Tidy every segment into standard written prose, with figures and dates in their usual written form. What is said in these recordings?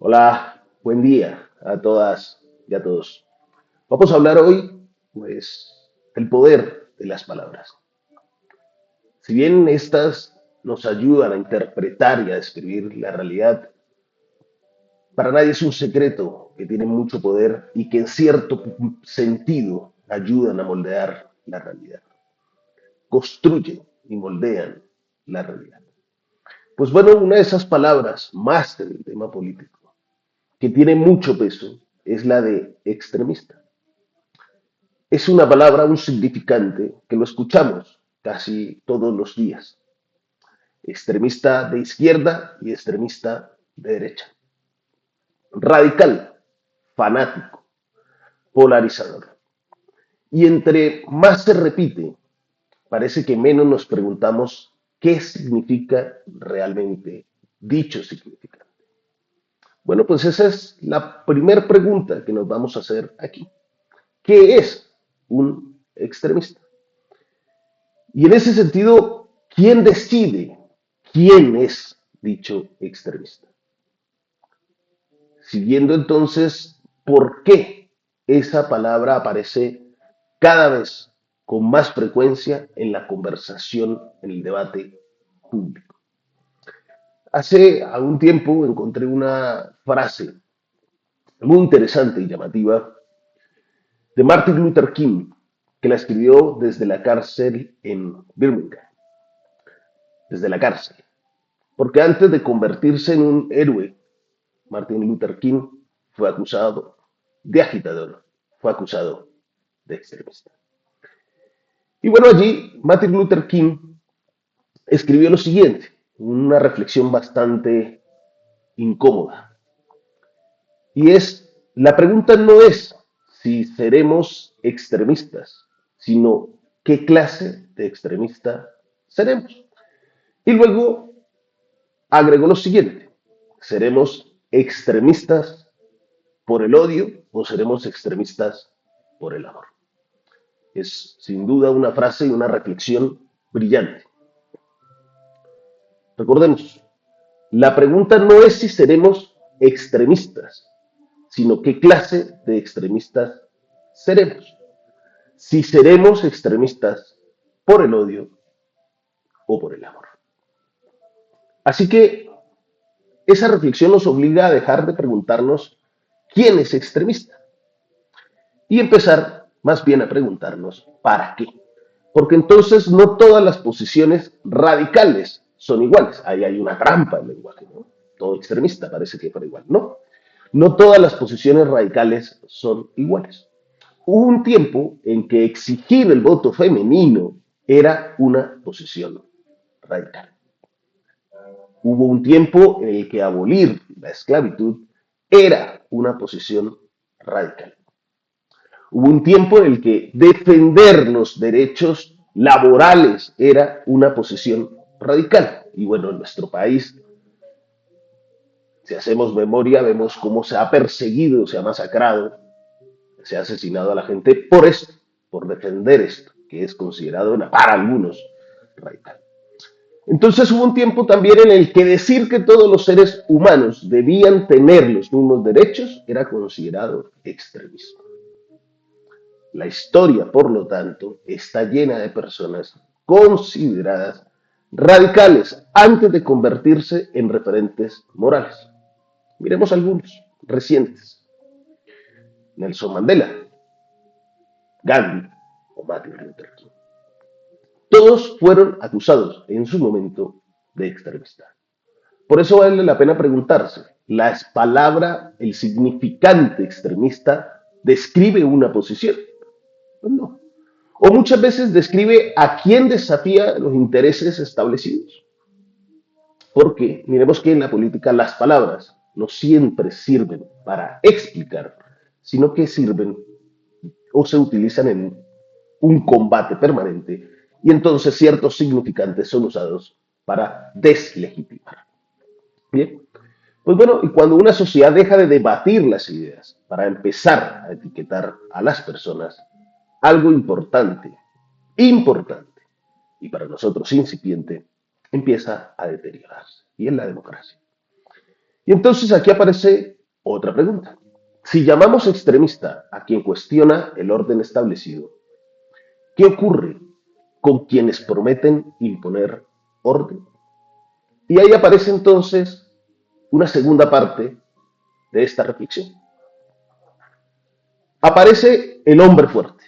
Hola, buen día a todas y a todos. Vamos a hablar hoy, pues, del poder de las palabras. Si bien estas nos ayudan a interpretar y a describir la realidad, para nadie es un secreto que tienen mucho poder y que en cierto sentido ayudan a moldear la realidad, construyen y moldean la realidad. Pues bueno, una de esas palabras, más en el tema político, que tiene mucho peso, es la de extremista. Es una palabra, un significante que lo escuchamos casi todos los días. Extremista de izquierda y extremista de derecha. Radical, fanático, polarizador. Y entre más se repite, parece que menos nos preguntamos qué significa realmente dicho significante. Bueno, pues esa es la primera pregunta que nos vamos a hacer aquí. ¿Qué es un extremista? Y en ese sentido, ¿quién decide quién es dicho extremista? Siguiendo entonces, ¿por qué esa palabra aparece cada vez con más frecuencia en la conversación, en el debate público? Hace algún tiempo encontré una frase muy interesante y llamativa de Martin Luther King, que la escribió desde la cárcel en Birmingham, desde la cárcel. Porque antes de convertirse en un héroe, Martin Luther King fue acusado de agitador, fue acusado de extremista. Y bueno, allí Martin Luther King escribió lo siguiente, una reflexión bastante incómoda. Y es, la pregunta no es si seremos extremistas, sino qué clase de extremista seremos. Y luego agregó lo siguiente, seremos extremistas por el odio o seremos extremistas por el amor. Es sin duda una frase y una reflexión brillante. Recordemos, la pregunta no es si seremos extremistas, sino qué clase de extremistas seremos. Si seremos extremistas por el odio o por el amor. Así que esa reflexión nos obliga a dejar de preguntarnos quién es extremista y empezar más bien a preguntarnos para qué. Porque entonces no todas las posiciones radicales son iguales. Ahí hay una trampa en el lenguaje, ¿no? Todo extremista parece que fuera igual. No, no todas las posiciones radicales son iguales. Hubo un tiempo en que exigir el voto femenino era una posición radical. Hubo un tiempo en el que abolir la esclavitud era una posición radical. Hubo un tiempo en el que defender los derechos laborales era una posición radical. Y bueno, en nuestro país, si hacemos memoria, vemos cómo se ha perseguido, se ha masacrado, se ha asesinado a la gente por esto, por defender esto, que es considerado para algunos radical. Entonces hubo un tiempo también en el que decir que todos los seres humanos debían tener los mismos derechos era considerado extremismo. La historia, por lo tanto, está llena de personas consideradas radicales antes de convertirse en referentes morales. Miremos algunos recientes. Nelson Mandela, Gandhi o Martin Luther King. Todos fueron acusados en su momento de extremistas. Por eso vale la pena preguntarse, ¿la palabra, el significante extremista, describe una posición? Pues no. O muchas veces describe a quién desafía los intereses establecidos. Porque miremos que en la política las palabras no siempre sirven para explicar, sino que sirven o se utilizan en un combate permanente y entonces ciertos significantes son usados para deslegitimar. Bien, pues bueno, y cuando una sociedad deja de debatir las ideas para empezar a etiquetar a las personas, algo importante, importante, y para nosotros incipiente, empieza a deteriorarse. Y en la democracia. Y entonces aquí aparece otra pregunta. Si llamamos extremista a quien cuestiona el orden establecido, ¿qué ocurre con quienes prometen imponer orden? Y ahí aparece entonces una segunda parte de esta reflexión. Aparece el hombre fuerte,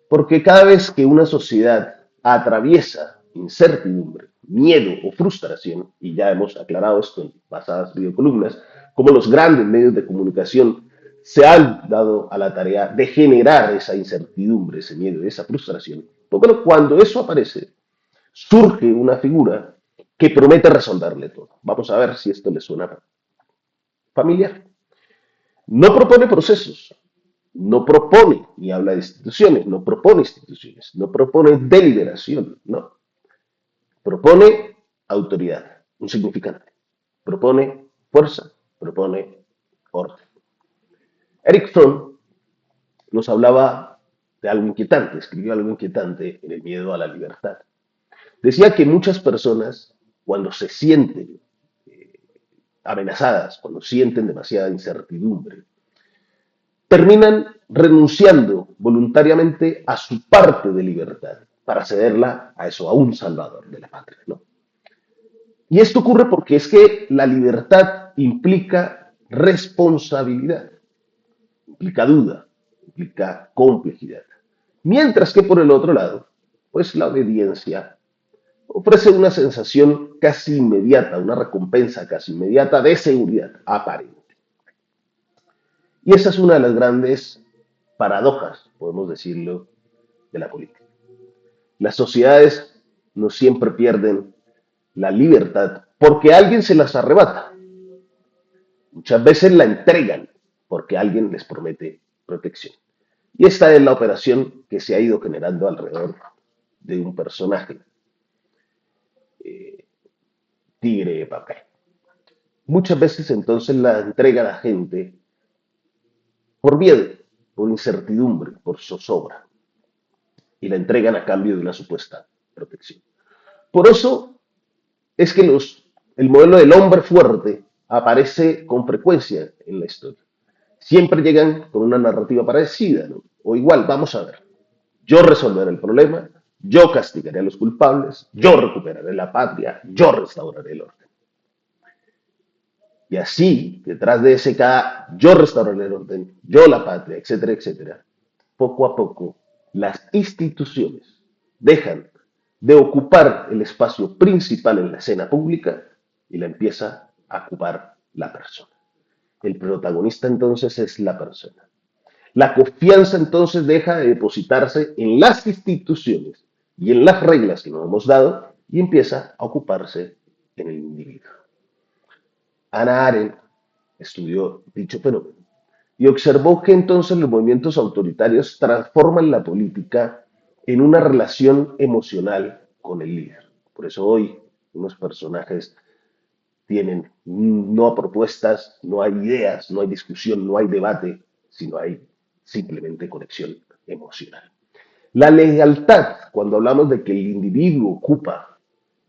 porque cada vez que una sociedad atraviesa incertidumbre, miedo o frustración, y ya hemos aclarado esto en pasadas videocolumnas, como los grandes medios de comunicación se han dado a la tarea de generar esa incertidumbre, ese miedo, esa frustración. Pues bueno, cuando eso aparece, surge una figura que promete resolverle todo. Vamos a ver si esto le suena familiar. No propone procesos, no propone, ni habla de instituciones, no propone deliberación, no. Propone autoridad, un significante. Propone fuerza, propone orden. Eric Fromm nos hablaba de algo inquietante, escribió algo inquietante en El miedo a la libertad. Decía que muchas personas, cuando se sienten amenazadas, cuando sienten demasiada incertidumbre, terminan renunciando voluntariamente a su parte de libertad para cederla a eso, a un salvador de la patria, ¿no? Y esto ocurre porque es que la libertad implica responsabilidad, implica duda, implica complejidad. Mientras que por el otro lado, pues la obediencia ofrece una sensación casi inmediata, una recompensa casi inmediata de seguridad aparente. Y esa es una de las grandes paradojas, podemos decirlo, de la política. Las sociedades no siempre pierden la libertad porque alguien se las arrebata. Muchas veces la entregan porque alguien les promete protección. Y esta es la operación que se ha ido generando alrededor de un personaje, tigre de papel. Muchas veces entonces la entrega a la gente por miedo, por incertidumbre, por zozobra, y la entregan a cambio de una supuesta protección. Por eso es que el modelo del hombre fuerte aparece con frecuencia en la historia. Siempre llegan con una narrativa parecida, ¿no? O igual, vamos a ver, yo resolveré el problema, yo castigaré a los culpables, yo recuperaré la patria, yo restauraré el orden. Y así, detrás de ese cada yo restauraré el orden, yo la patria, etcétera, etcétera, poco a poco las instituciones dejan de ocupar el espacio principal en la escena pública y la empieza a ocupar la persona. El protagonista entonces es la persona. La confianza entonces deja de depositarse en las instituciones y en las reglas que nos hemos dado y empieza a ocuparse en el individuo. Hannah Arendt estudió dicho fenómeno y observó que entonces los movimientos autoritarios transforman la política en una relación emocional con el líder. Por eso hoy unos personajes tienen no propuestas, no hay ideas, no hay discusión, no hay debate, sino hay simplemente conexión emocional. La lealtad, cuando hablamos de que el individuo ocupa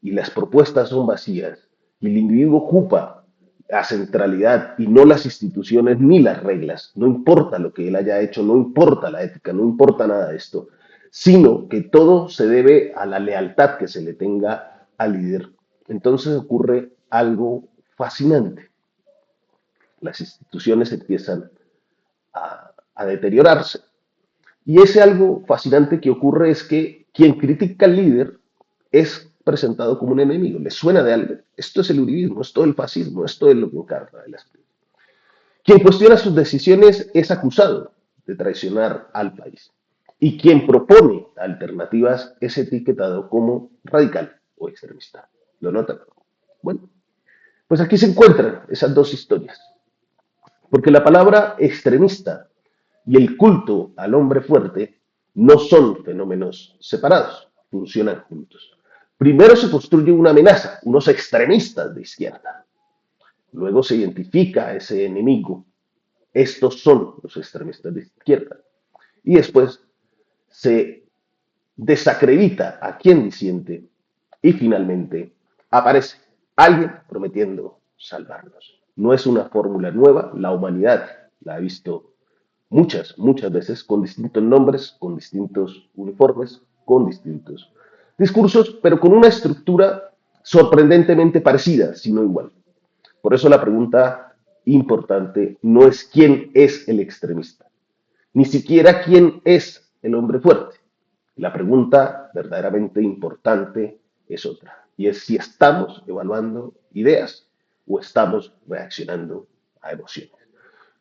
y las propuestas son vacías, y el individuo ocupa la centralidad y no las instituciones ni las reglas, no importa lo que él haya hecho, no importa la ética, no importa nada de esto, sino que todo se debe a la lealtad que se le tenga al líder. Entonces ocurre algo fascinante. Las instituciones empiezan a deteriorarse. Y ese algo fascinante que ocurre es que quien critica al líder es presentado como un enemigo, le suena de algo. Esto es el uribismo, esto es el fascismo, esto es lo que encarna el espíritu. Quien cuestiona sus decisiones es acusado de traicionar al país. Y quien propone alternativas es etiquetado como radical o extremista. ¿Lo notan? Bueno, pues aquí se encuentran esas dos historias. Porque la palabra extremista y el culto al hombre fuerte no son fenómenos separados, funcionan juntos. Primero se construye una amenaza, unos extremistas de izquierda. Luego se identifica a ese enemigo. Estos son los extremistas de izquierda. Y después se desacredita a quien disiente y finalmente aparece alguien prometiendo salvarnos. No es una fórmula nueva, la humanidad la ha visto muchas veces con distintos nombres, con distintos uniformes, con distintos discursos, pero con una estructura sorprendentemente parecida, si no igual. Por eso la pregunta importante no es quién es el extremista, ni siquiera quién es el hombre fuerte. La pregunta verdaderamente importante es otra, y es si estamos evaluando ideas o estamos reaccionando a emociones.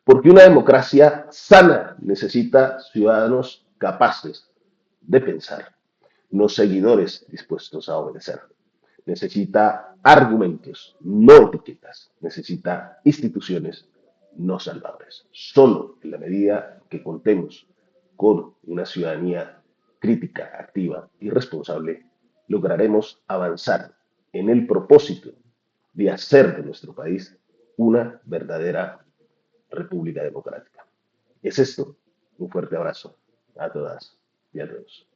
Porque una democracia sana necesita ciudadanos capaces de pensar, no seguidores dispuestos a obedecer. Necesita argumentos, no etiquetas. Necesita instituciones, no salvadores. Solo en la medida que contemos con una ciudadanía crítica, activa y responsable, lograremos avanzar en el propósito de hacer de nuestro país una verdadera república democrática. ¿Es esto? Un fuerte abrazo a todas y a todos.